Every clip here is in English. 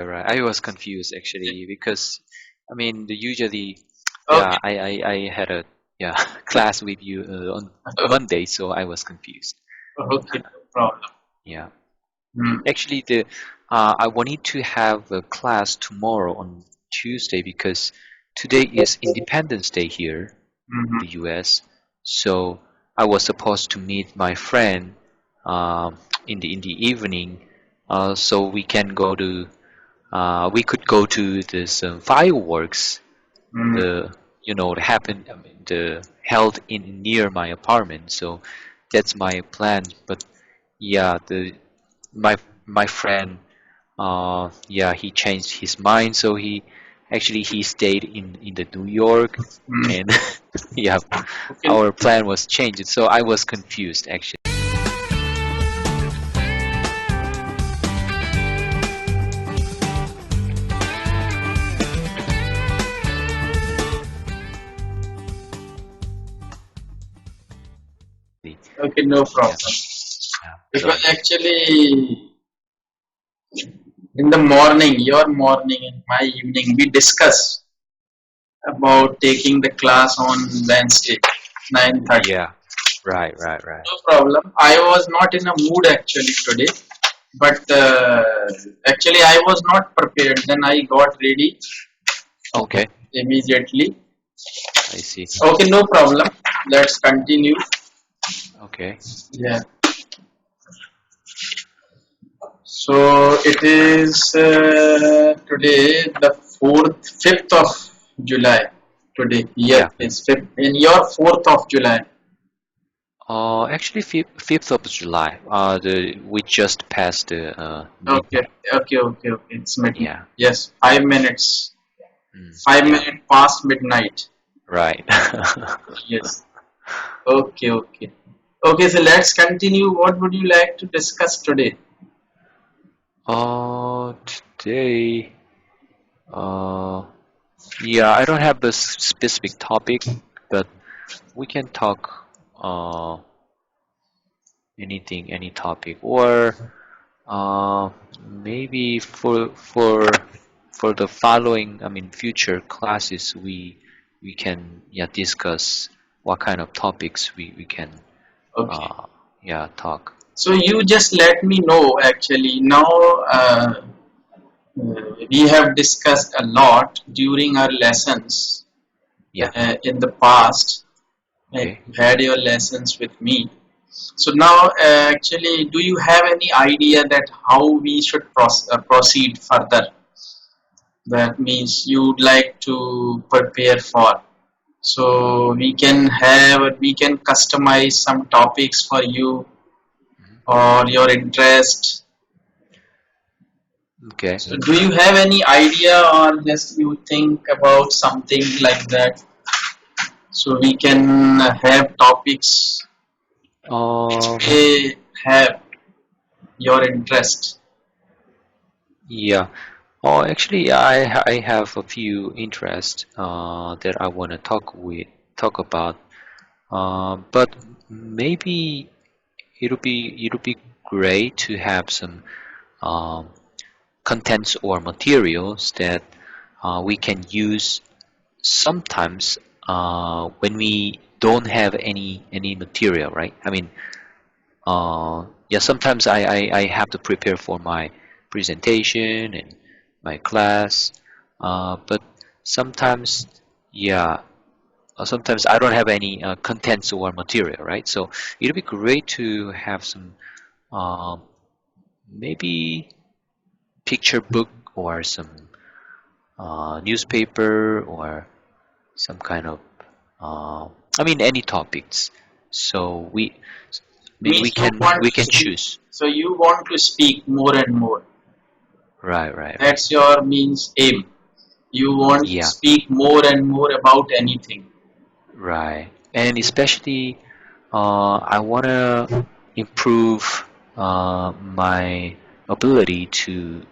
right. I was confused actually because I mean usually Okay. I had a class with you on Monday, so I was confused. Okay, no problem. Yeah. Hmm. Actually, the I wanted to have a class tomorrow on Tuesday because today is Independence Day here in Hmm. the U.S. So I was supposed to meet my friend in the evening, so we could go to this fireworks Hmm. the the happen I mean, the held in near my apartment. So that's my plan. But yeah, the my friend he changed his mind, so he stayed in the New York, Hmm. and yeah, Okay. our plan was changed. So I was confused actually. Okay, no Yeah, problem. yeah. Because So actually, in the morning, your morning and my evening, we discuss about taking the class on Wednesday, 9:30. yeah, right. No problem. I was not in a mood actually today, but actually I was not prepared. Then I got ready Okay, immediately. I see. Okay, no problem. Let's continue. Okay. Yeah. So it is today the 5th of July. Today, yes, Yeah. it's fifth. In your 4th of July. Actually, 5th of July. The we just passed the Okay, midnight. okay. It's midnight. Yeah. Yes, 5 minutes. Five Yeah. minutes past midnight. Right. Yes. Okay. Okay, so let's continue. What would you like to discuss today? Today. Uh, yeah, I don't have a specific topic, but we can talk anything, any topic, or uh, maybe for the following, I mean, future classes, we can discuss what kind of topics we can Okay. uh, talk. So you just let me know actually. Now we have discussed a lot during our lessons Yeah. in the past. Okay. You had your lessons with me. So now, actually, do you have any idea that how we should proceed further? That means you'd like to prepare for. So we can customize some topics for you or your interest. Okay. So do you have any idea or just you think about something like that? So we can have topics Uh, they have your interest. yeah. Oh, actually, I have a few interests that I want to talk about. But maybe it'll be great to have some um, contents or materials that we can use sometimes when we don't have any material, right? I mean, sometimes I have to prepare for my presentation and my class, but sometimes, yeah, sometimes I don't have any contents or material, right? So it'd be great to have some uh, maybe picture book or some newspaper or some kind of uh, I mean any topics. So Means you want we to can speak. choose. So you want to speak more and more. Right. That's your means aim. You want to Yeah, speak more and more about anything. right. And especially, I want to improve my ability to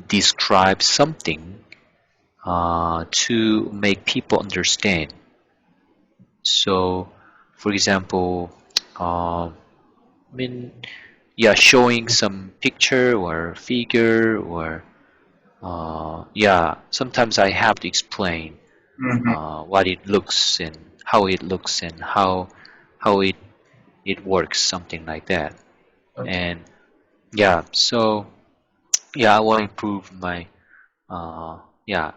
describe something to make people understand. So, for example, I mean, showing some picture or figure or yeah, sometimes I have to explain Mm-hmm. what it looks and how it looks and how it works, something like that. Okay. And yeah, so yeah, I want to improve my yeah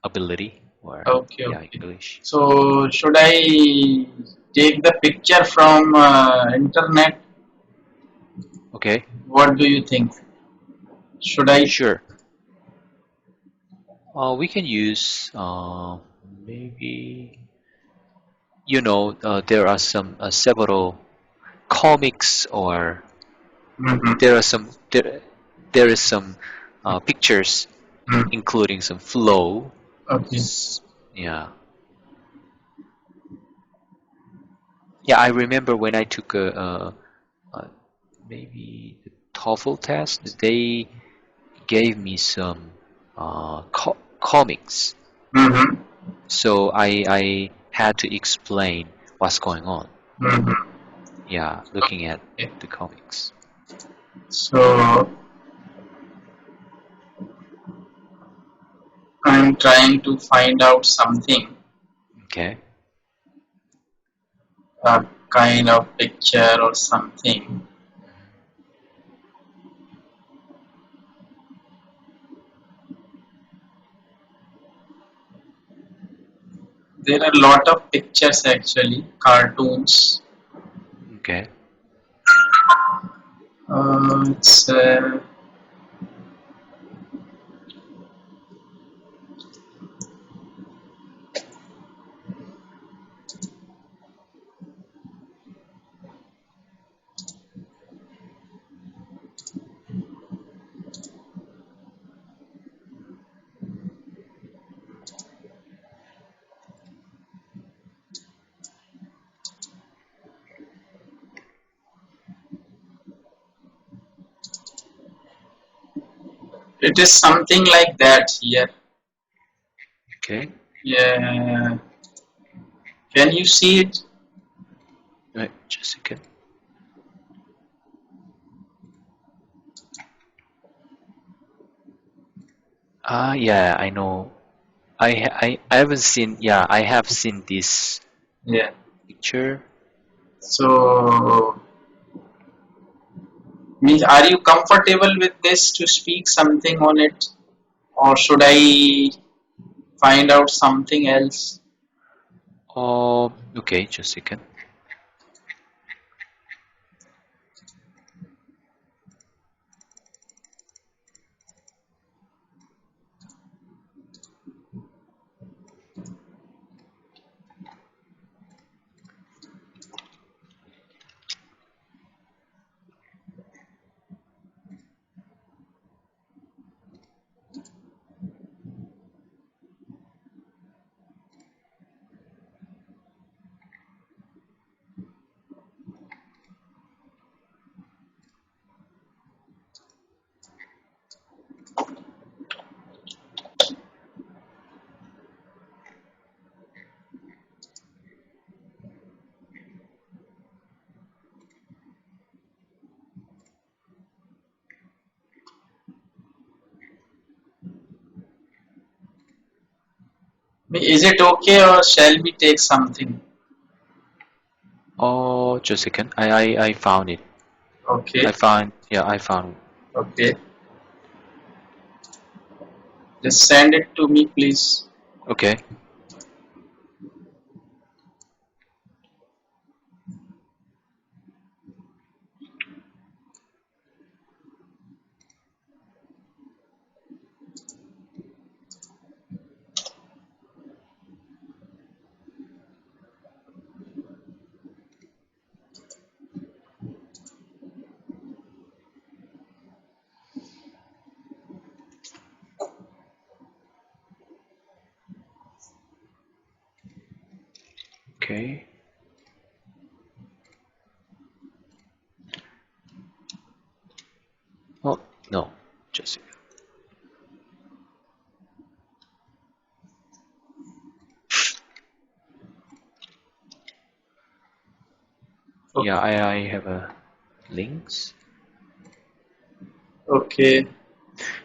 ability or Okay. yeah Okay. English. So should I take the picture from internet? Okay, What do you think? Should I? sure. We can use maybe there are some several comics or Mm-hmm. there are some there is some pictures Mm. including some flow. Okay. S- Yeah, yeah. I remember when I took a maybe the TOEFL test. They gave me some comics, Mm-hmm. so I had to explain what's going on. Mm-hmm. Yeah, looking at Okay. the comics. So I'm trying to find out something, Okay. a kind of picture or something. There are a lot of pictures actually, cartoons. Okay. It's it is something like that here. Okay. Yeah, can you see it? Wait, just a second. Yeah, I know. I haven't seen. Yeah, I have seen this Yeah. picture. So, means are you comfortable with this to speak something on it, or should I find out something else? Oh, okay, just a second. Is it okay, or shall we take something? Oh, just a second. I found it. Okay, Yeah, I found. okay. Just send it to me, please. Okay. Okay. Oh, no, just a second. Yeah, Okay. I have a links. Okay.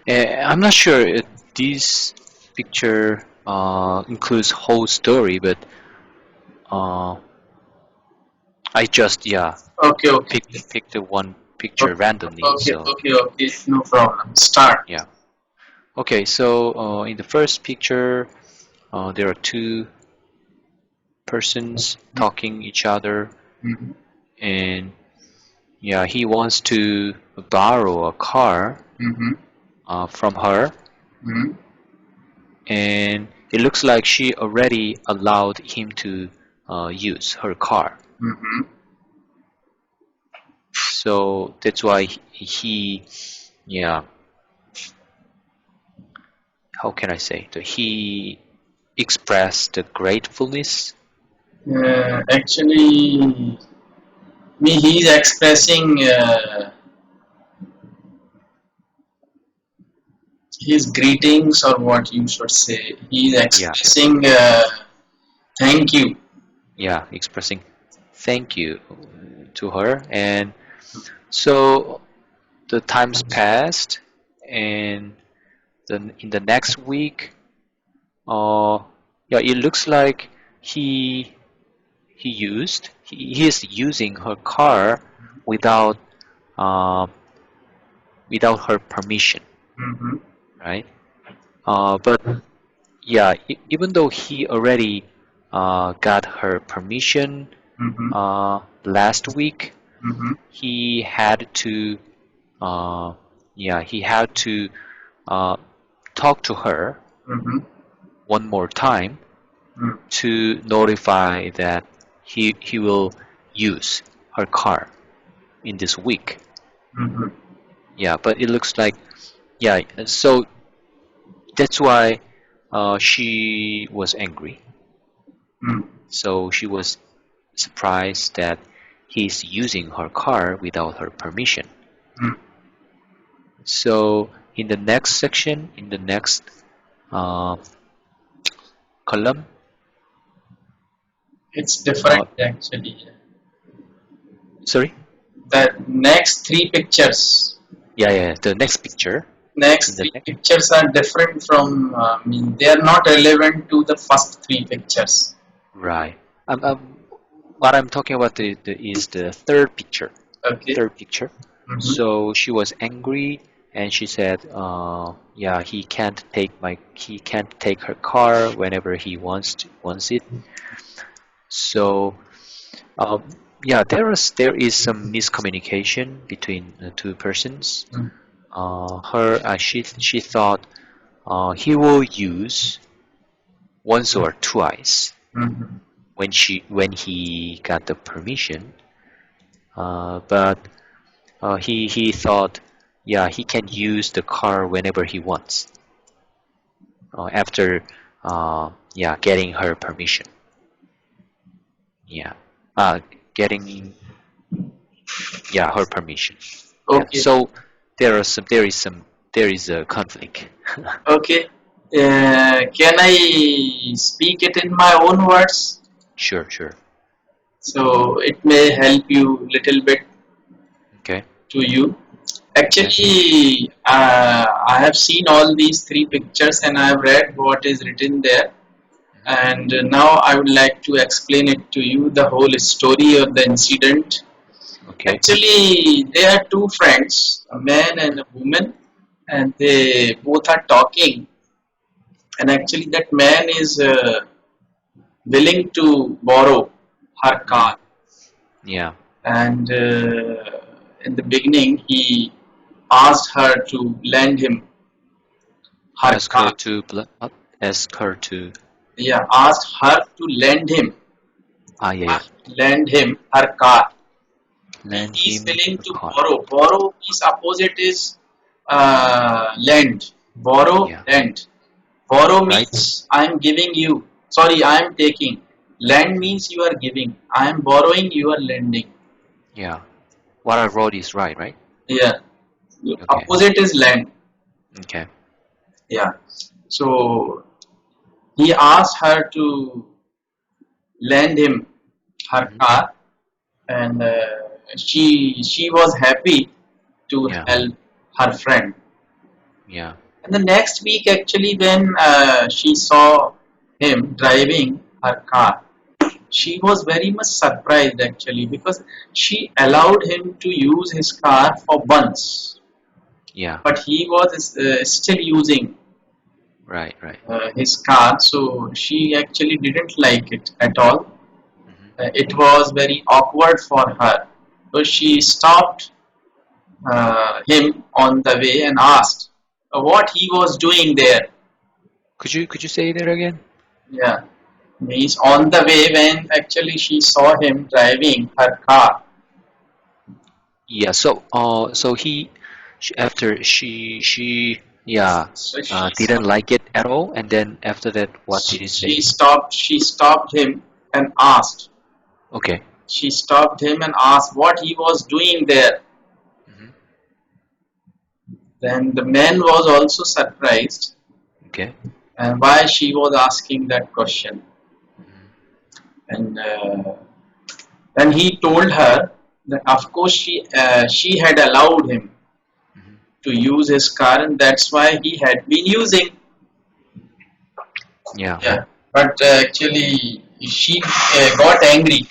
I'm not sure if this picture includes whole story, but uh, I just Okay, okay, picked the one picture okay, randomly. okay, So okay, okay. No problem. Start. yeah. Okay, so in the first picture, there are two persons talking each other, Mm-hmm. and yeah, he wants to borrow a car Mm-hmm. from her, Mm-hmm. and it looks like she already allowed him to use her car. Mm-hmm. So that's why he yeah, how can I say? He expressed the gratefulness. Actually, he's expressing his greetings, or what you should say. He's Yeah, expressing thank you. yeah, expressing thank you to her. And so the times passed, and then in the next week, uh, yeah, it looks like he he is using her car without uh, without her permission, Mm-hmm. right? But yeah, even though he already got her permission Mm-hmm. last week, Mm-hmm. he had to uh, yeah, he had to uh, talk to her Mm-hmm. one more time to notify that he will use her car in this week. Mm-hmm. Yeah, but it looks like yeah, so that's why she was angry. Mm-hmm. So she was surprised that he's using her car without her permission. So in the next section, in the next uh, column, It's different uh, actually. sorry, The next three pictures, yeah, the next picture, in next the three next, pictures are different from. They are not relevant to the first three pictures. right. What I'm talking about is the third picture. Okay. Third picture. Mm-hmm. So she was angry and she said, "Yeah, he can't take her car whenever he wants it." So, um, yeah, there is some miscommunication between the two persons. She thought he will use once or twice Mm-hmm. when he got the permission, but he thought, yeah, he can use the car whenever he wants after yeah, getting her permission. Yeah, getting yeah, her permission. Yeah, Okay. so there is a conflict. Okay. Can I speak it in my own words? Sure, sure. So it may help you little bit Okay, to you. okay. Actually, I have seen all these three pictures and I have read what is written there. Mhm. And now I would like to explain it to you the whole story of the incident. Okay. Actually, they are two friends, a man and a woman, and they both are talking. And actually, that man is willing to borrow her Hmm. car. Yeah. And in the beginning, he asked her to lend him her Ask her car. to ask her to Yeah, asked her to yeah, yeah, lend him her car. lend He is him willing a to car. borrow. Borrow means opposite is lend. Borrow, Yeah, lend. Borrow right. means I am giving you. Sorry, I am taking. Lend means you are giving. I am borrowing, you are lending. Yeah, what I wrote is right, right? Yeah. Okay, Opposite is lend. okay. Yeah. So he asked her to lend him her Hmm. car, and she was happy to Yeah, help her friend. Yeah. And the next week, actually, when she saw him driving her car, she was very much surprised actually, because she allowed him to use his car for once, Yeah. but he was still using Right. Right. his car, so she actually didn't like it at all. Hmm. It was very awkward for her, so she stopped him on the way and asked what he was doing there. Could you say that again? Yeah, means on the way when actually she saw him driving her car. Yeah. So after she So she didn't like it at all, and then after that, what did he say? she stopped him and asked. Okay. She stopped him and asked what he was doing there. Hmm. Then the man was also surprised Okay. and why she was asking that question. Hmm. And then he told her that of course she had allowed him Hmm. to use his car, and that's why he had been using. Yeah. Yeah, but actually she got angry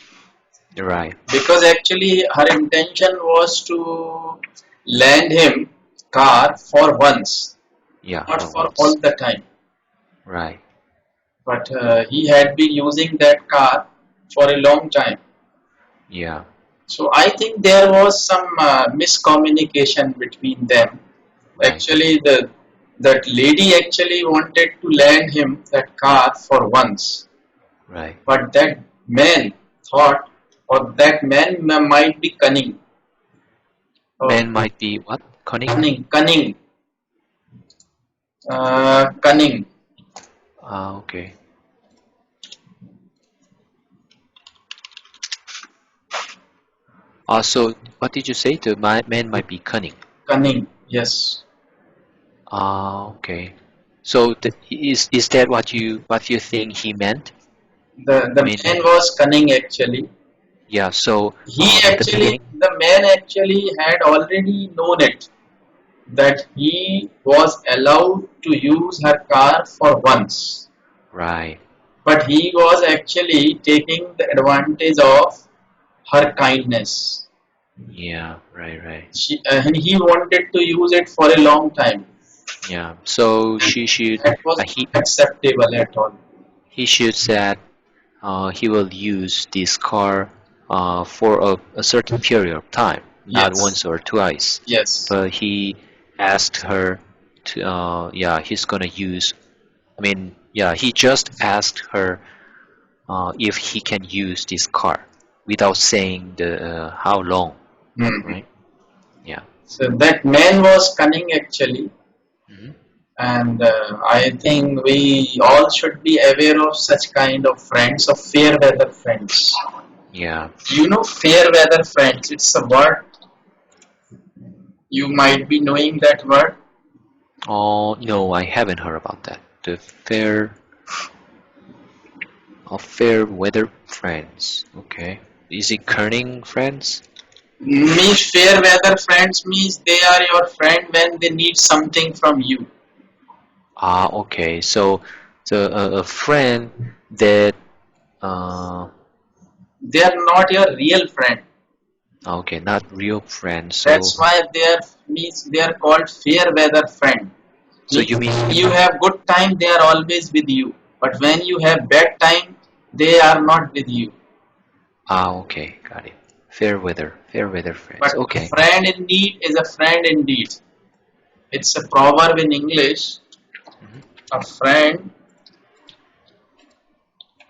You're right. because actually her intention was to lend him car for once, Yeah. not For for all once. the time. Right. But he had been using that car for a long time. Yeah. So I think there was some miscommunication between them. Right. Actually, the that lady actually wanted to lend him that car for once, Right. but that man thought, or that man might be cunning, or Man might be what? Cunning? cunning, cunning. Okay. So what did you say? Man might be cunning. Cunning, yes. Okay. So is that what you think he meant? The I mean, man was cunning actually. yeah. So He at the actually, beginning, the man actually had already known it, that he was allowed to use her car for once, right? but he was actually taking the advantage of her kindness. Yeah. Right. Right. And he wanted to use it for a long time, Yeah. So and she should that was he not acceptable at all. he should said he will use this car for a certain period of time, not Yes, once or twice. yes. But he asked her to, yeah, he's gonna use. I mean, yeah, he just asked her if he can use this car without saying the how long, Mhm. right? Yeah. So that man was cunning actually, Hmm. and I think we all should be aware of such kind of friends, of fair weather friends. Yeah. You know, fair weather friends, it's a word, you might be knowing that word. Oh no, I haven't heard about that. The fair weather friends. Okay. Is it kerning friends? Means fair weather friends means they are your friend when they need something from you. Okay. So a friend that They are not your real friend. okay, not real friends. So That's why they are, means they are called fair weather friend. so you Means mean when you have good time, they are always with you. But when you have bad time, they are not with you. okay, got it. Fair weather friends. But a Okay. friend in need is a friend indeed. It's a proverb in English. Hmm. A friend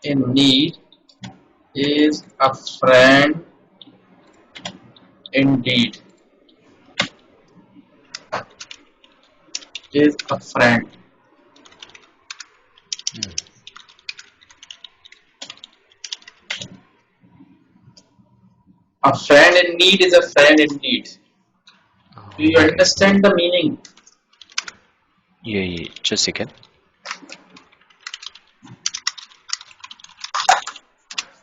in need is a friend indeed. Is a friend. A friend in need is a friend indeed. Do you Okay. understand the meaning? Yeah, yeah. Just a second.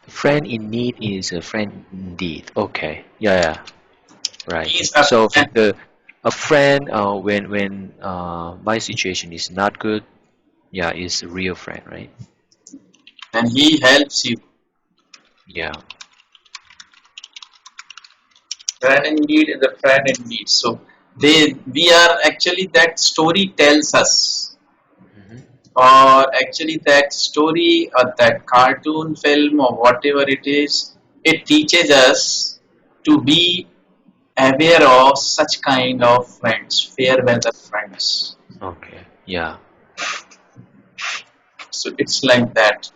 Friend in need is a friend indeed. Okay. Yeah, yeah. Right. He is a So friend. the a friend when my situation is not good, yeah, is a real friend, right? and he helps you. Yeah. Friend in need is a friend indeed. So we are actually, that story tells us, Hmm. or actually that story or that cartoon film or whatever it is, it teaches us to be aware of such kind of friends, fair weather friends. Okay. Yeah. So it's like that.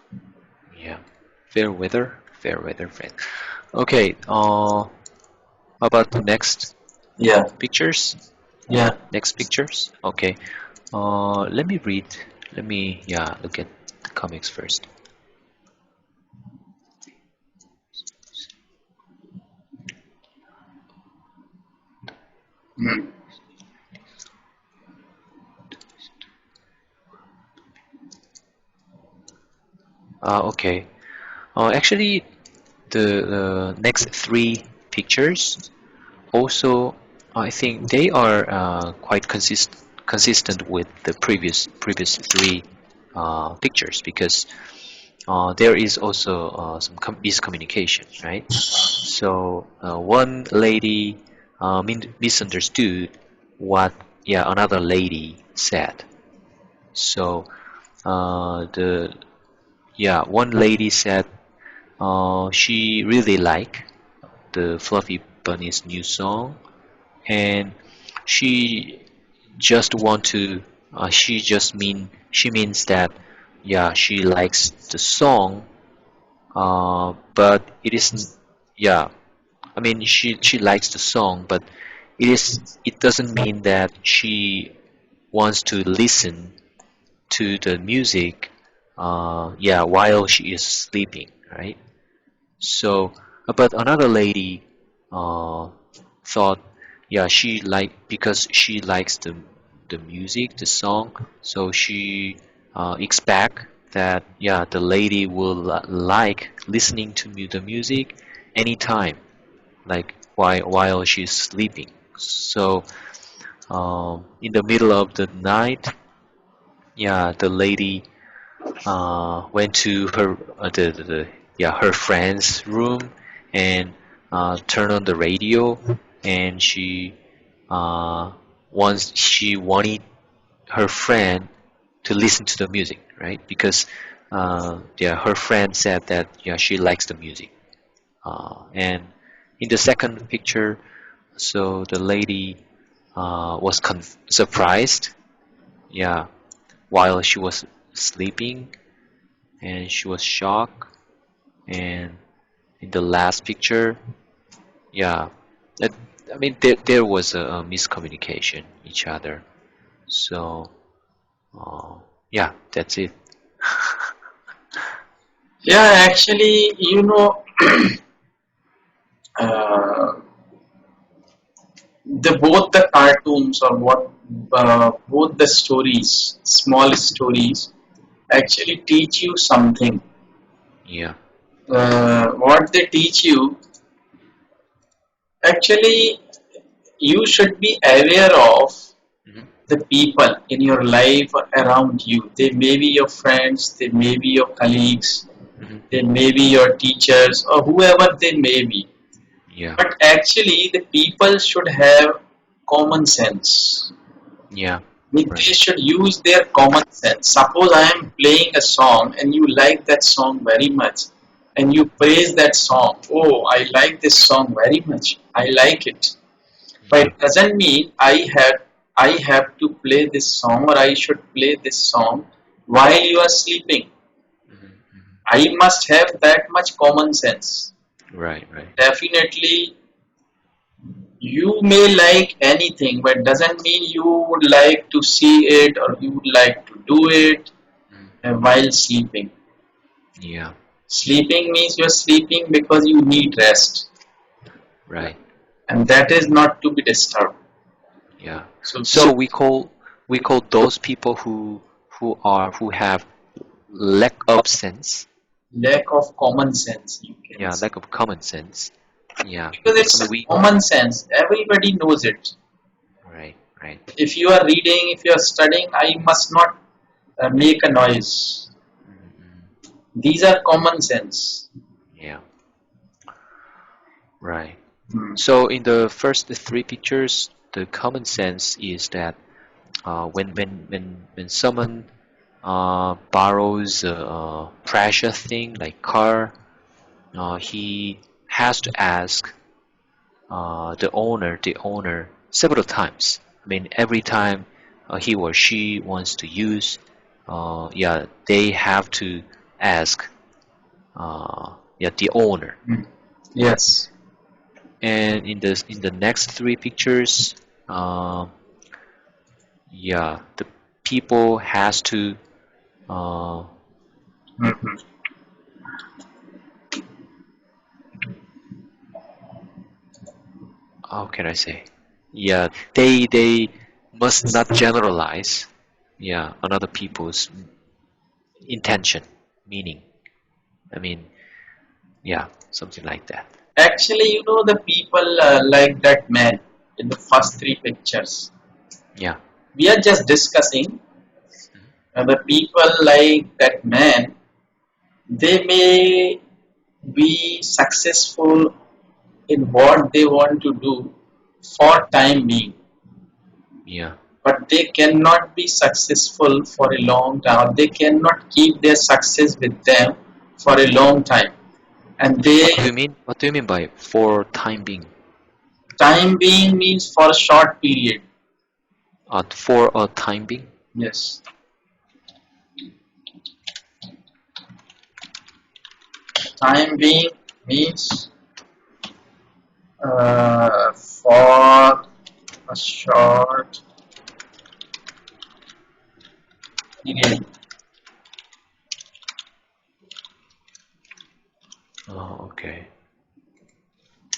Yeah. Fair weather friend. Okay. How about the next Yeah, pictures? yeah. Next pictures. Okay. Let me read. Let me, yeah, look at the comics first. Hmm. Okay. Actually, the next three pictures also, I think they are quite consistent with the previous three pictures because there is also some miscommunication, right? So one lady misunderstood what, yeah, another lady said. So the yeah, one lady said she really liked the Fluffy Bunny's new song, and she just want to she means that, yeah, she likes the song, but it isn't, yeah, I mean, she likes the song, but it doesn't mean that she wants to listen to the music, yeah, while she is sleeping, right? So, but another lady uh, thought, yeah, she like because she likes the music, the song, so she expect that, yeah, the lady will like listening to the music anytime, like while she's sleeping. So in the middle of the night, yeah, the lady went to her yeah, her friend's room and turned on the radio, and uh, she wanted her friend to listen to the music, right? Because yeah, her friend said that, yeah, she likes the music. And in the second picture, so the lady was surprised, yeah, while she was sleeping, and she was shocked. And in the last picture, yeah, it, I mean, there was a miscommunication each other. So uh, yeah, that's it. Yeah, actually, uh, the both the cartoons or both the stories, small stories, actually teach you something. Yeah. What they teach you, actually, you should be aware of Hmm. the people in your life or around you. They may be your friends, they may be your colleagues, they Hmm. may be your teachers, or whoever they may be. Yeah. But actually, the people should have common sense. Yeah. They Right. should use their common sense. Suppose I am playing a song and you like that song very much, and you praise that song. Oh, I like this song very much. I like it. But Yeah. it doesn't mean I have to play this song, or I should play this song while you are sleeping. Hmm. I must have that much common sense. Right. Right. Definitely, you may like anything, but doesn't mean you would like to see it or you would like to do it Hmm. while sleeping. Yeah. Sleeping means you're sleeping because you need rest, Right. and that is not to be disturbed. Yeah. So So we call those people who have lack of sense. lack of common sense, you can Yeah, say, lack of common sense. Yeah. because I it's mean, a we common sense. Everybody knows it. right. If you are reading, if you are studying, I must not make a noise. Mm-mm. These are common sense. Yeah, right. Hmm. So in the first three pictures, the common sense is that when someone borrows a precious thing like car, he has to ask the owner several times. I mean, every time he or she wants to use, yeah, they have to ask, yeah, the owner, Hmm. right? Yes. And in the next three pictures, uh, yeah, the people has to, uh, Hmm. how can I say? Yeah, they must not generalize, yeah, another people's intention, meaning. I mean, yeah, something like that. Actually, the people like that man in the first three pictures. Yeah. We are just discussing the people like that man. They may be successful in what they want to do for time being, Yeah. but they cannot be successful for a long time. They cannot keep their success with them for a long time. And they What do you mean? What do you mean by for time being? time being means for a short period. For a time being? Yes. Time being means for a short period. Oh, okay.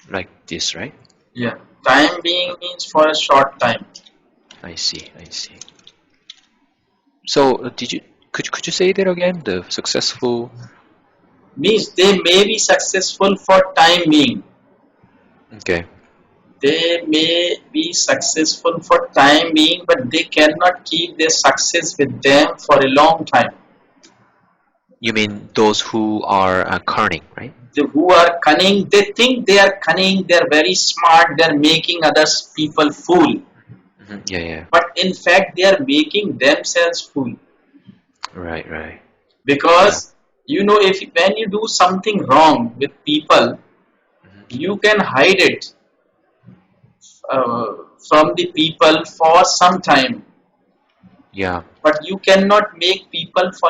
Like this, right? Yeah. Time being means for a short time. I see. I see. So, could you say that again? The successful. Means they may be successful for time being. Okay. They may be successful for time being, but they cannot keep their success with them for a long time. You mean those who are cunning, right? Who are cunning, they think they are cunning, they are very smart, they are making others people fool. Yeah, yeah. But in fact, they are making themselves fool. Right, right. Yeah. Because if when you do something wrong with people, Hmm. you can hide it uh, from the people for some time, Yeah, but you cannot make people fool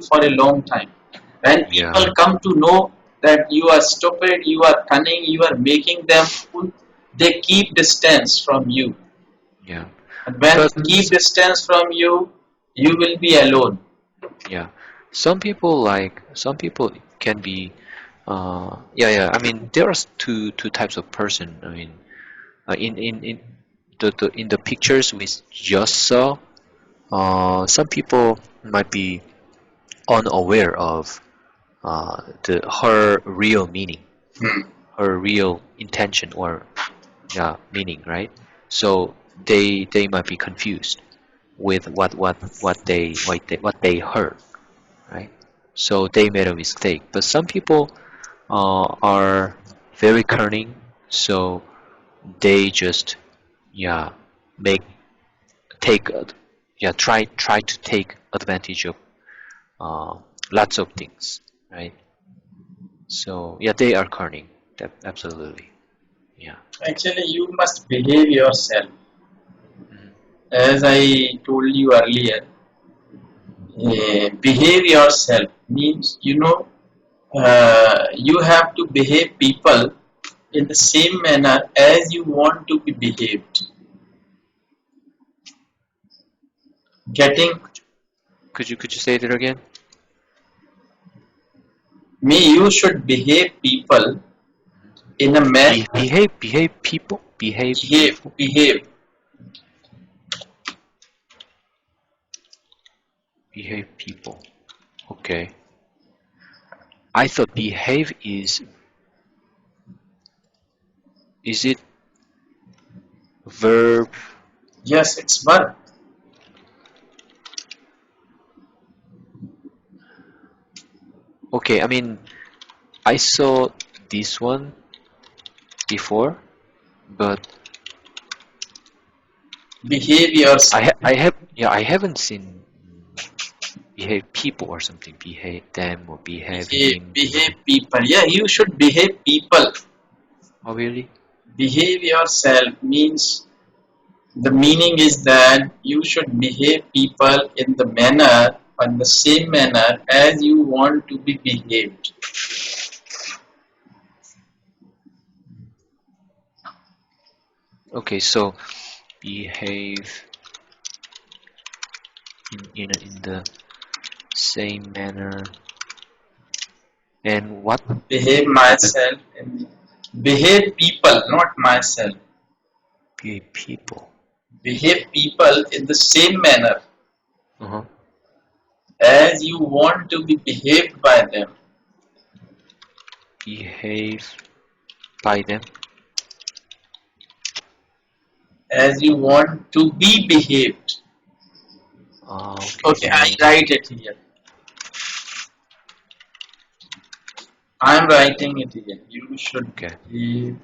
for a long time. When people yeah, come to know that you are stupid, you are cunning, you are making them fool, they keep distance from you. yeah. And when But they keep distance from you, you will be alone. yeah, some people can be, yeah, yeah. I mean, there are two types of person. I mean, in the pictures we just saw, some people might be unaware of the her real meaning, Hmm. her real intention, or yeah, meaning, right? So they might be confused with what they heard, right? So they made a mistake. But some people are very cunning, so they just, yeah, make take yeah, try to take advantage of uh, lots of things, right? So yeah, they are cunning. Absolutely, yeah. Actually, you must behave yourself. Mhm. As I told you earlier, behave yourself means you have to behave people in the same manner as you want to be behaved. Getting Could you say that again? me, you should behave people in a manner. Behave people, behave Behave, people, behave. behave people. Okay. I thought behave is it verb. Yes, it's verb. Okay, I mean, I saw this one before, but Behave yourself. I haven't seen behave people or something. Behave them or behave Behave, him. behave people. Yeah, you should behave people. Oh, really? Behave yourself means the meaning is that you should behave people in the manner, in the same manner as you want to be behaved. Okay, so behave in the same manner. And what Behave other myself and behave people, not myself. behave people? Behave people in the same manner Uh-huh. as you want to be behaved by them. Behave by them. As you want to be behaved. Okay, Okay, I then write it here. I am writing it here. You should okay. behave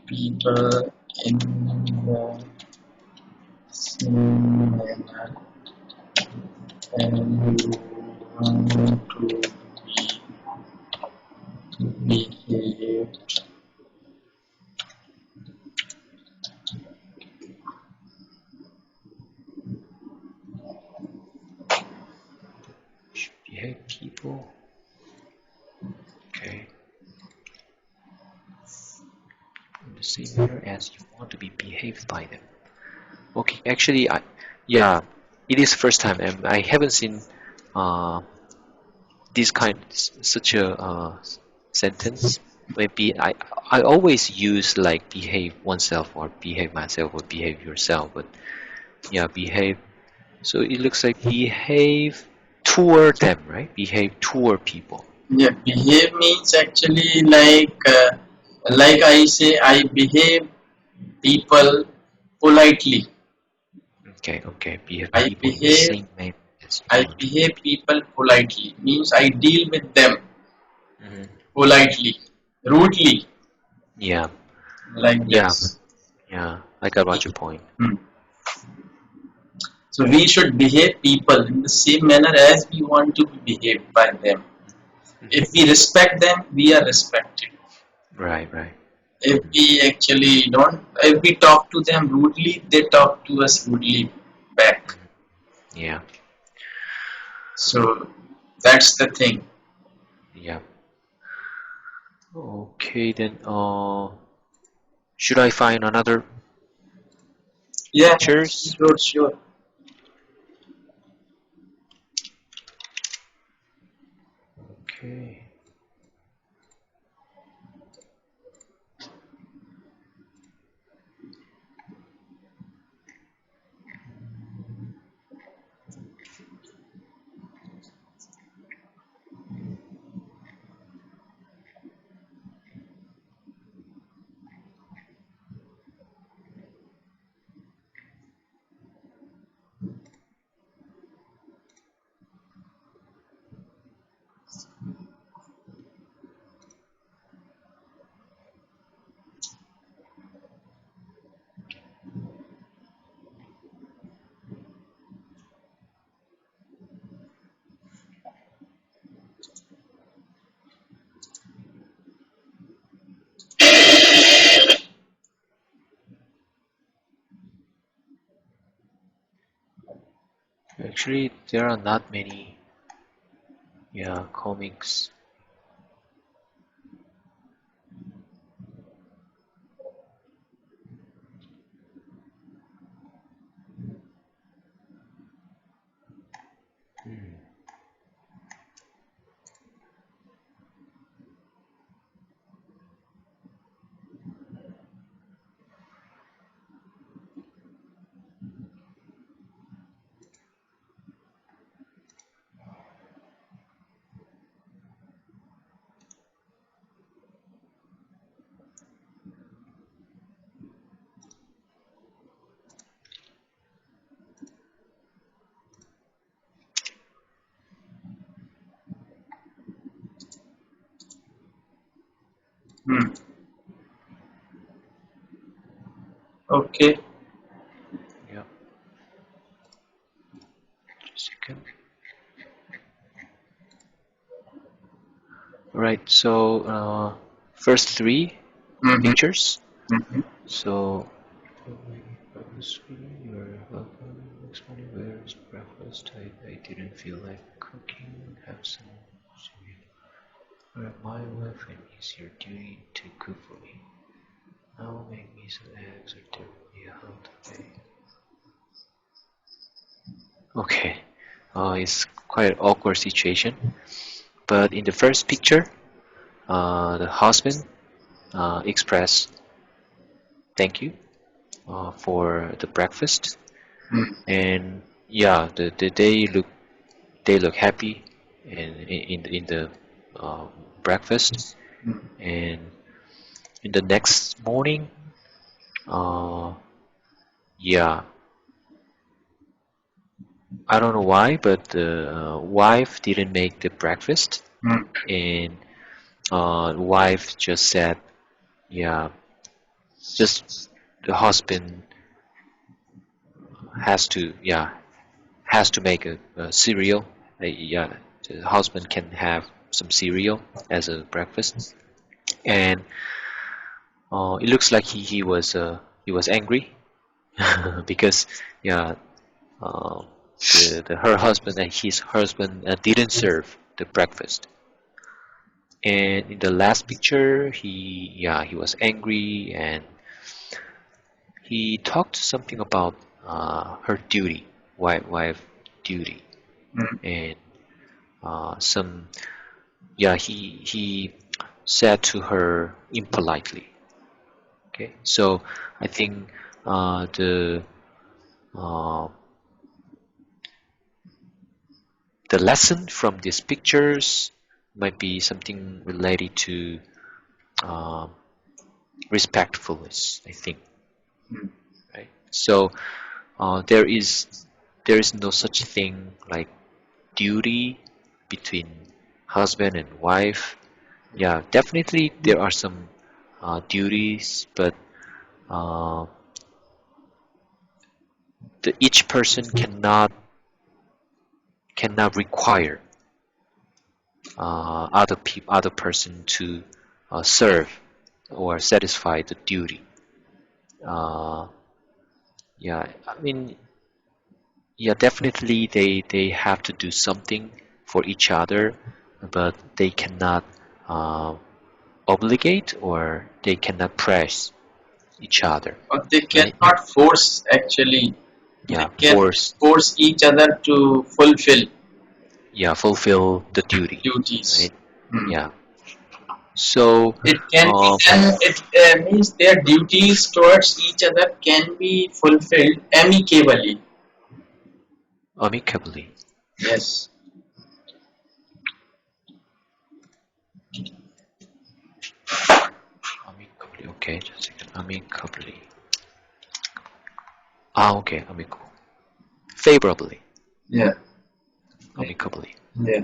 people in the same manner and you want to be behaved. Behave people. Okay. In the same manner as you want to be behaved by them. Okay, actually, yeah, it is first time, and I haven't seen uh, this kind, such a sentence. Maybe I always use like behave oneself or behave myself or behave yourself, but yeah, behave. So it looks like behave toward them, right? Behave toward people. Yeah, behave means actually like I say, I behave people politely. Okay, okay. Behave I people in the behave same manner as you I want to be. behave people politely. Means I deal with them Hmm. politely, rudely, Yeah, like yeah, this. yeah. I got what your point. Hmm. So we should behave people in the same manner as we want to be behaved by them. If we Hmm. respect them, we are respected. Right, right. If we actually don't, if we talk to them rudely, they talk to us rudely back. Hmm. Yeah, So that's the thing. yeah. Okay, then. Should I find another Yeah, pictures? sure, sure. Okay. Actually, there are not many, yeah, comics. Hmm. Hmm. Okay. Yeah, just a second. Right. So first three Mm-hmm. pictures. Mm-hmm. So you're welcome. Next morning, where's breakfast? I didn't feel like cooking. Have some cereal. My wife and it's your duty to cook for me. Now make me some eggs or there will be a hot day. Okay. It's quite an awkward situation. But in the first picture, the husband expressed thank you for the breakfast, and yeah, they look happy in the uh, breakfast, and in the next morning, uh, yeah, I don't know why, but the wife didn't make the breakfast, Mm-hmm. and wife just said, yeah, just the husband has to make a cereal. Yeah, the husband can have some cereal as a breakfast, and it looks like he was angry because yeah, uh, the her husband and his husband didn't serve the breakfast. And in the last picture, he was angry and he talked something about her duty, wife duty, Mm-hmm. and some yeah he said to her impolitely. Okay, so I think uh, the lesson from these pictures might be something related to uh, respectfulness. I think, right? So there is no such thing like duty between husband and wife. Yeah, definitely there are some duties, but uh, each person cannot require other person to serve or satisfy the duty. Uh, yeah, I mean, yeah, definitely they have to do something for each other, but they cannot uh, obligate or they cannot press each other, But they right? cannot force actually. They Yeah, can force, force each other to fulfill yeah, fulfill the duty, duties. right? Hmm. Yeah. So, It can be uh, done. It means their duties towards each other can be fulfilled amicably. amicably, Yes. amicably. Okay, just a second. Amicably. Ah, okay, amicable. Favorably, Yeah. amicably. Yeah.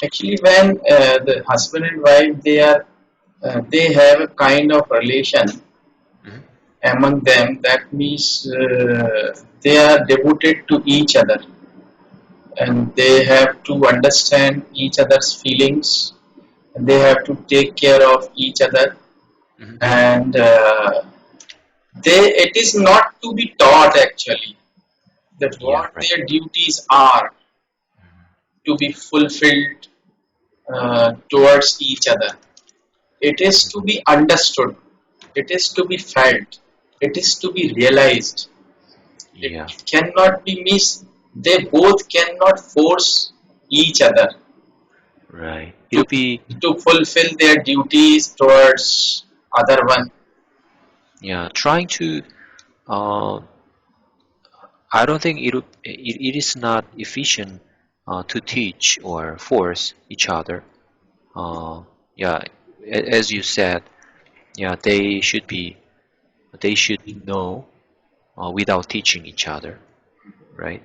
Actually, when the husband and wife they have a kind of relation Mhm. among them. That means they are devoted to each other and they have to understand each other's feelings. And they have to take care of each other, Mhm. and they it is not to be taught actually that Yeah, what right. their duties are to be fulfilled towards each other. It is to Mhm. be understood. It is to be felt. It is to be realized. It Yeah, cannot be missed. They both cannot force each other right. to It'll be fulfill their duties towards other one. yeah, trying to uh, I don't think it is not efficient to teach or force each other. Uh, yeah, as you said, yeah, they should know without teaching each other, right?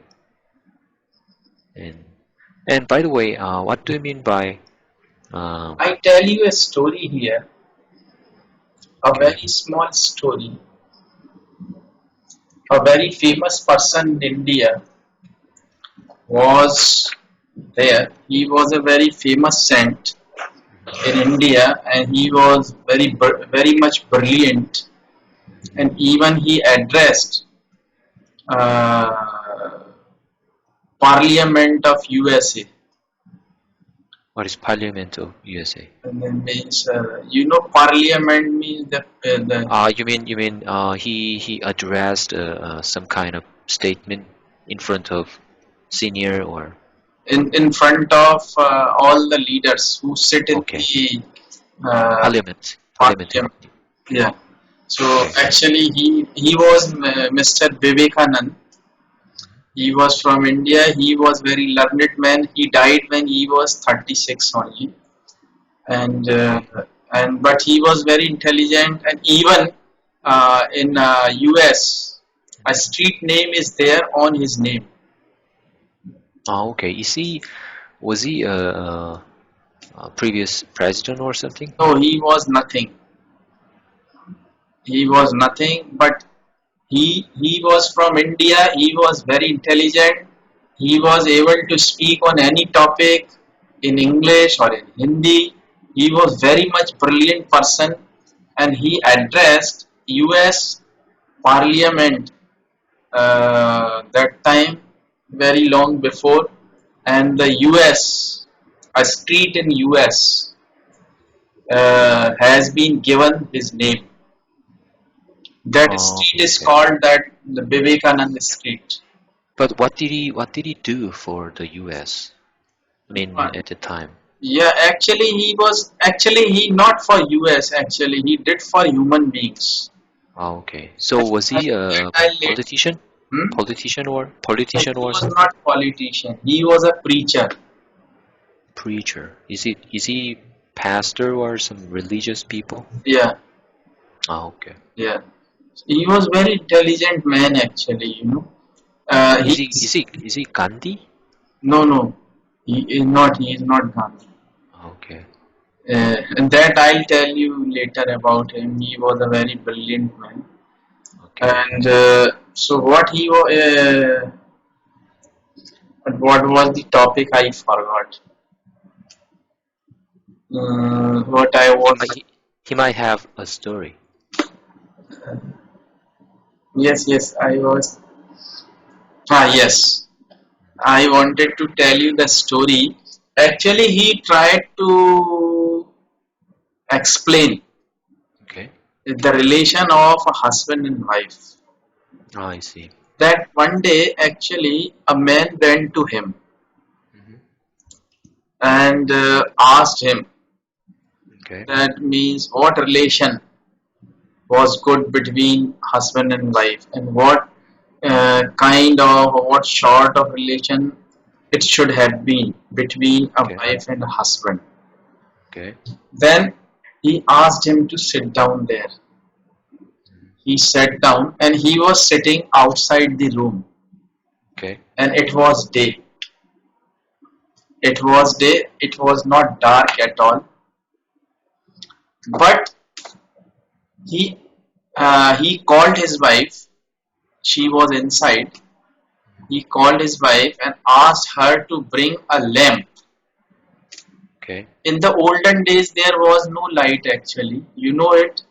And and by the way, what do you mean by I tell you a story here, a okay? very small story. A very famous person in India was there. He was a very famous saint in India, and he was very much brilliant. And even he addressed uh, Parliament of USA. What is Parliament of USA? And then means Parliament means the You mean he addressed some kind of statement in front of senior or in front of all the leaders who sit in okay the uh, Parliament in Parliament. Yeah. So okay actually, he was Mr. Vivekanand. He was from India. He was very learned man. He died when he was 36 only, and okay but he was very intelligent. And even in US, a street name is there on his name. oh okay is he was he a previous president or something? No, he was nothing. He was nothing, but he was from India. He was very intelligent. He was able to speak on any topic in English or in Hindi. He was very much brilliant person, and he addressed US Parliament that time very long before, and the US, a street in US has been given his name. That Oh street is okay. called that the Vivekananda Street. But what did he do for the US? I mean at the time. Yeah, actually he not for US, actually he did for human beings. Oh okay. So was That he a I late. politician? Hmm? Politician He or was something? not politician. He was a preacher. Preacher. Is he pastor or some religious people? Yeah, Oh okay. yeah. He was very intelligent man actually. Is he Gandhi? No, no. He is not. He is not Gandhi. Okay. And that I'll tell you later about him. He was a very brilliant man. Okay. And so what was the topic? I forgot. What I He was. might he might have a story. Yes, yes, I was. Yes. I wanted to tell you the story. Actually, he tried to explain Okay. the relation of a husband and wife. Oh, I see. That one day, actually, a man went to him Hmm. and asked him, Okay. that means what relation was good between husband and wife, and what kind of, what sort of relation it should have been between a Okay. wife and a husband. Okay. Then he asked him to sit down there. He sat down, and he was sitting outside the room, Okay. and it was day. It was day, it was not dark at all, but he he called his wife. She was inside. He called his wife and asked her to bring a lamp. Okay. In the olden days, there was no light actually. You know it.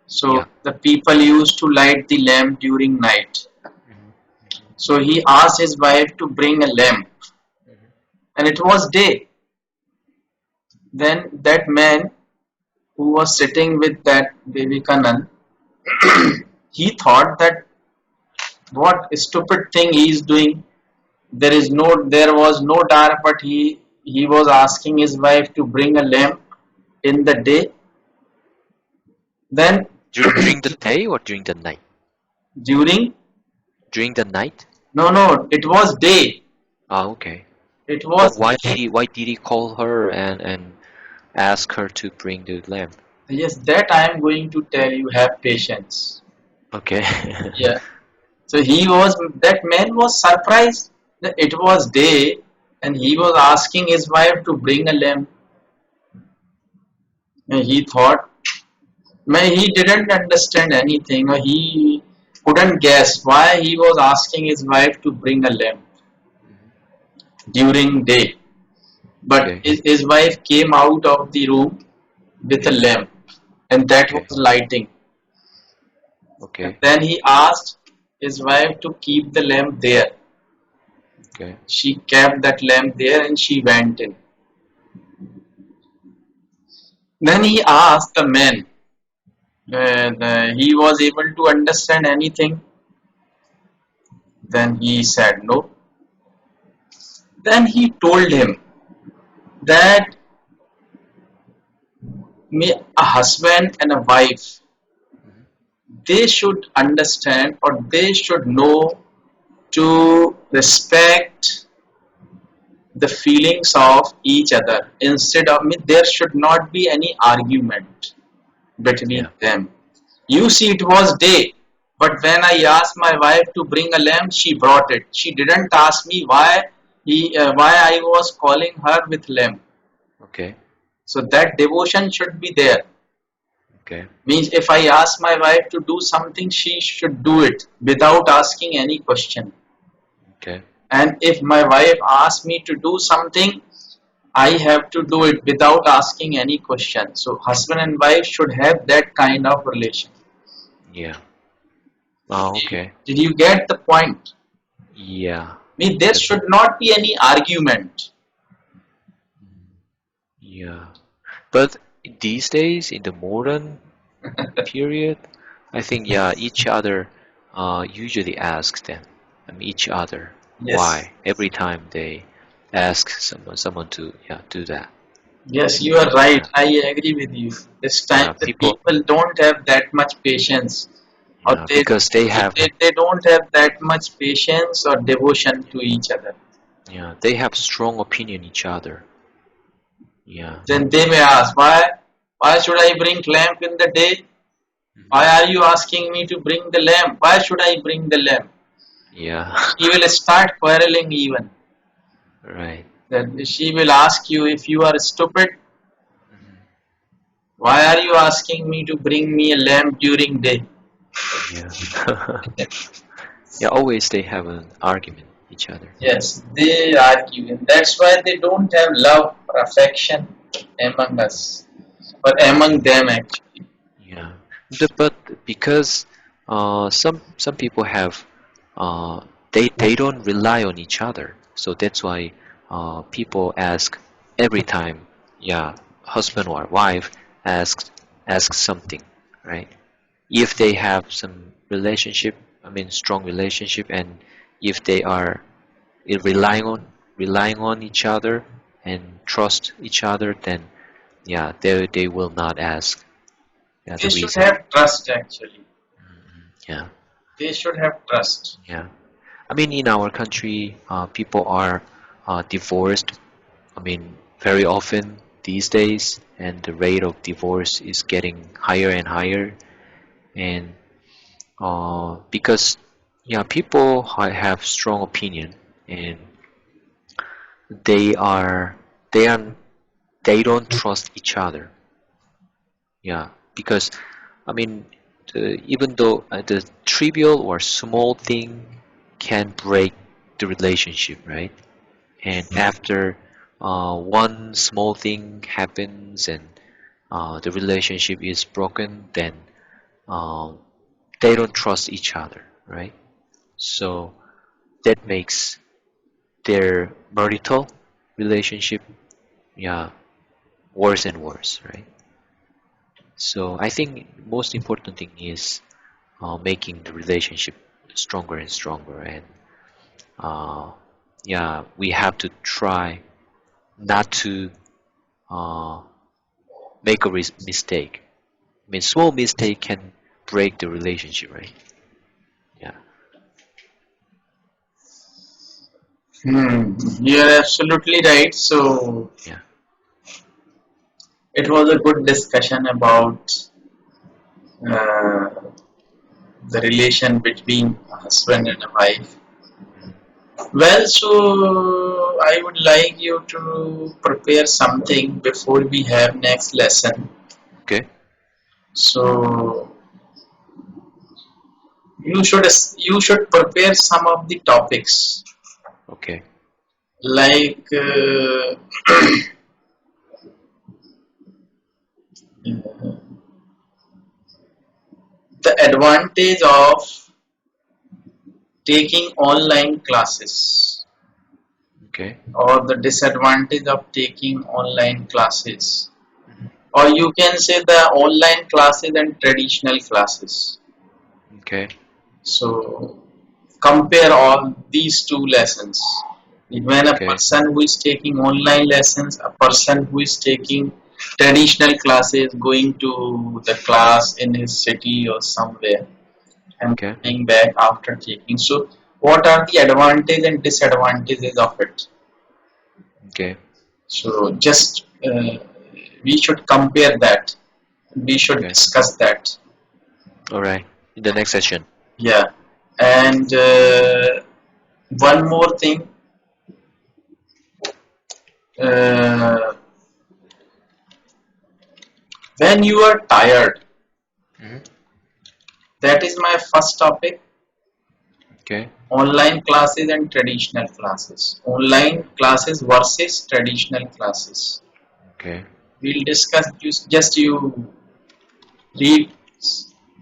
So Yeah. the people used to light the lamp during night. Hmm. So he asked his wife to bring a lamp, Hmm. and it was day. Then that man who was sitting with that Vivekanand, he thought that what stupid thing he is doing. There was no dark, but he was asking his wife to bring a lamp in the day. Then During the day or during the night? during, During the night? no, it was day. Ah, okay. It But was day. why did he call her and ask her to bring the lamp? Yes, that I am going to tell you. Have patience. Okay. Yeah. So that man was surprised that it was day and he was asking his wife to bring a lamb. And he thought, man, he didn't understand anything or he couldn't guess why he was asking his wife to bring a lamb during day. But Okay. his wife came out of the room with a lamp and that was Okay. lighting. And Okay. then he asked his wife to keep the lamp there. Okay. She kept that lamp there and she went in. Then he asked the man whether he was able to understand anything. Then he said no. Then he told him that a husband and a wife, Mhm. they should understand or they should know to respect the feelings of each other. Instead of me, there should not be any argument between Yeah. them. You see, it was day, but when I asked my wife to bring a lamb, she brought it. She didn't ask me why I was calling her with lamb. Okay. So that devotion should be there. Okay. Means if I ask my wife to do something, she should do it without asking any question. Okay. And if my wife asks me to do something, I have to do it without asking any question. So husband and wife should have that kind of relation. Yeah. Oh, okay. Did you get the point? Yeah. Mean there That's should not be any argument. yeah. But these days, in the modern period, I think yeah, each other usually asks them, each other Yes. why every time they ask someone to yeah do that. Yes, you are right. Yeah. I agree with you. This time Yeah. the People. people don't have that much patience or Yeah. Because they have they don't have that much patience or devotion to each other. yeah they have strong opinion each other. Yeah. Then they may ask, why should I bring lamp in the day? Mhm. Why are you asking me to bring the lamp? Why should I bring the lamp? Yeah. She will start quarreling even. Right. Then she will ask you if you are stupid. Mhm. Why are you asking me to bring me a lamp during day? Yeah. Yeah. Always they have an argument each other. Yes, they argue, and that's why they don't have love or affection among us, or among them actually. Yeah, but because some people have uh, they don't rely on each other, so that's why people ask every time. Yeah, husband or wife asks asks something, right? If they have some relationship, strong relationship, and if they are relying on each other and trust each other, then yeah, they will not ask. Yeah, They the should reason. have trust actually. Yeah, They should have trust. yeah. In our country, people are divorced. Very often these days, and the rate of divorce is getting higher and higher. And because, yeah, people have strong opinion, and they are they are they don't trust each other. Yeah, because I mean, even though the trivial or small thing can break the relationship, right? And after one small thing happens and the relationship is broken, then um, they don't trust each other, right? So that makes their marital relationship, yeah, worse and worse, right? So I think most important thing is making the relationship stronger and stronger, and uh, yeah, we have to try not to uh, make a mistake. Small mistake can break the relationship, right? Yeah, You are absolutely right. So yeah, it was a good discussion about uh, the relation between a husband and a wife. Mhm. Well, so I would like you to prepare something before we have next lesson. Okay. So you should prepare some of the topics Okay. like the advantage of taking online classes Okay. or the disadvantage of taking online classes, Mhm. or you can say the online classes and traditional classes. Okay. So compare all these two lessons. When a Okay. person who is taking online lessons, a person who is taking traditional classes, going to the class in his city or somewhere and Okay. coming back after taking. So, what are the advantages and disadvantages of it? Okay. So, just we should compare that. We should Okay. discuss that. All right. In the next session. Yeah. And one more thing. Uh, when you are tired, Mhm. that is my first topic. Okay. Online classes and traditional classes. Online classes versus traditional classes. Okay. We'll discuss just you read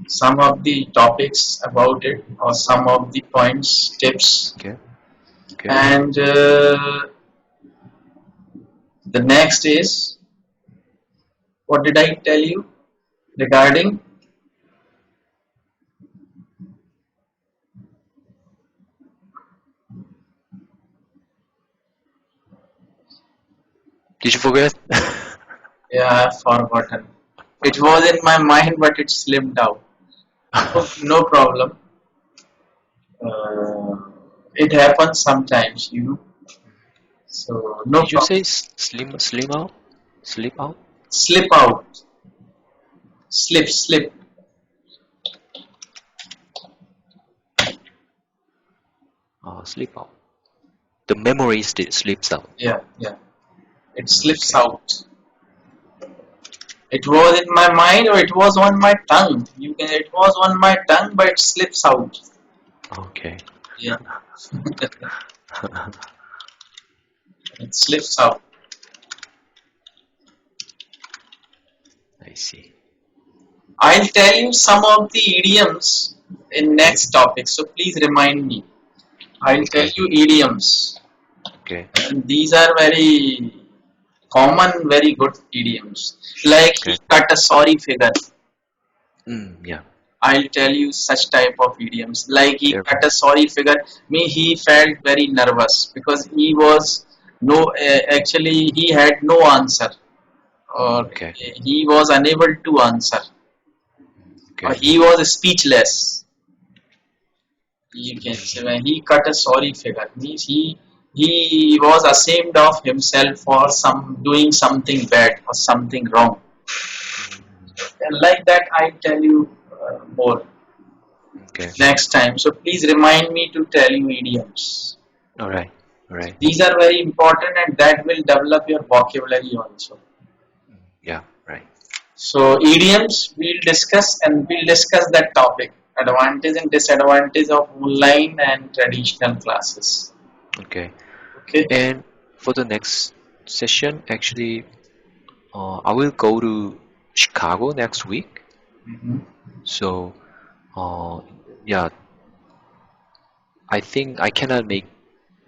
some of the topics about it or some of the points, tips, Okay. Okay. and the next is what did I tell you regarding? Did you forget? Yeah, I've forgotten. It was in my mind, but it slipped out. No, no problem. Uh, it happens sometimes. So no Did you problem. say slim out? Sleep out? Slip out, slip. Sleep out. The memory slips out. Yeah, yeah. It slips Okay. out. It was in my mind or it was on my tongue. It was on my tongue, but it slips out. Okay. Yeah, it slips out. I see. I'll tell you some of the idioms in Okay. next topic. So please remind me. I'll tell Okay. you idioms. Okay. And these are very common, very good idioms. Like he Okay. cut a sorry figure. Yeah. I'll tell you such type of idioms. Like he There. cut a sorry figure. He felt very nervous because he was no actually he had no answer or Okay. he was unable to answer or Okay. he was speechless. You can say when he cut a sorry figure means he was ashamed of himself for some doing something bad or something wrong. Mhm. And like that, I tell you more Okay. next time. So please remind me to tell you idioms. All right. All right. These are very important and that will develop your vocabulary also. Yeah. Right. So idioms we'll discuss that topic. Advantage and disadvantage of online and traditional classes. Okay. Okay. And for the next session, actually, I will go to Chicago next week. Mhm. So, uh, yeah, I think I cannot make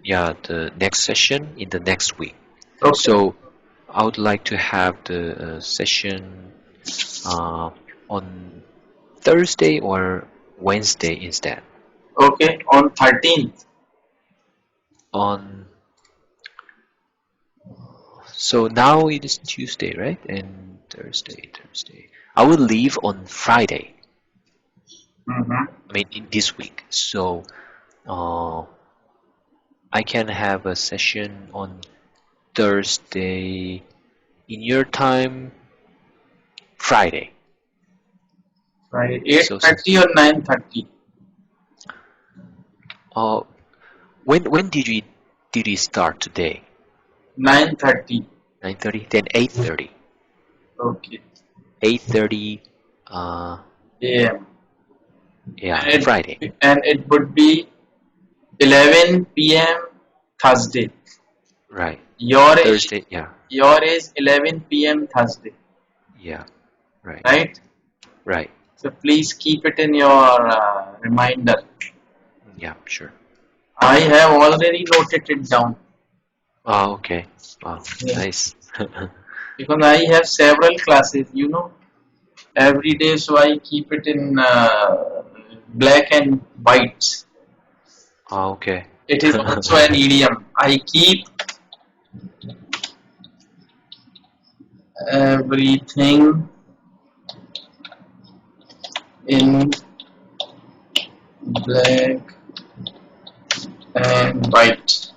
the next session in the next week. Okay. So, I would like to have the session uh, on Thursday or Wednesday instead. Okay. On 13th. On So now it is Tuesday, right? And Thursday. I will leave on Friday. Mhm. I mean, in this week. So uh, I can have a session on Thursday in your time, Friday. Friday, So, so 8:30 or 9:30? uh, when did you start today? 9:30. 9:30, then 8:30. Okay. 8:30. Uh, AM. yeah, And Friday. it would be 11 p.m. Thursday. Right. Your age, Thursday. Yeah. your age 11 p.m. Thursday, Yeah. Right. right? Right. So please keep it in your reminder. Yeah. Sure. I have already noted it down. Oh, okay. Wow. Yeah. Nice. Because I have several classes, every day, so I keep it in black and white. Oh, okay. It is also an idiom. I keep everything in black and white.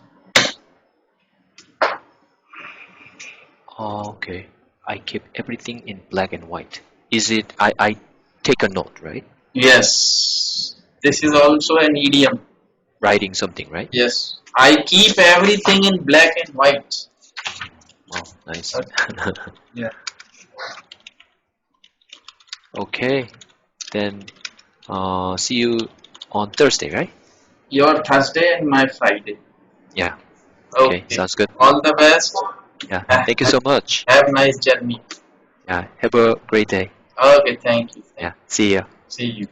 Oh, okay. I keep everything in black and white. Is it? I take a note, right? Yes, this is also an idiom. Writing something, right? Yes, I keep everything in black and white. Wow. Nice. Okay. Yeah. Okay. Then see you on Thursday, right? Your Thursday and my Friday. Yeah. Okay. Okay. Sounds good. All the best. Yeah. Ha- Thank you ha- so much. Have a nice journey. Yeah. Have a great day. Okay. Thank you. Thank Yeah. you. See ya. See you.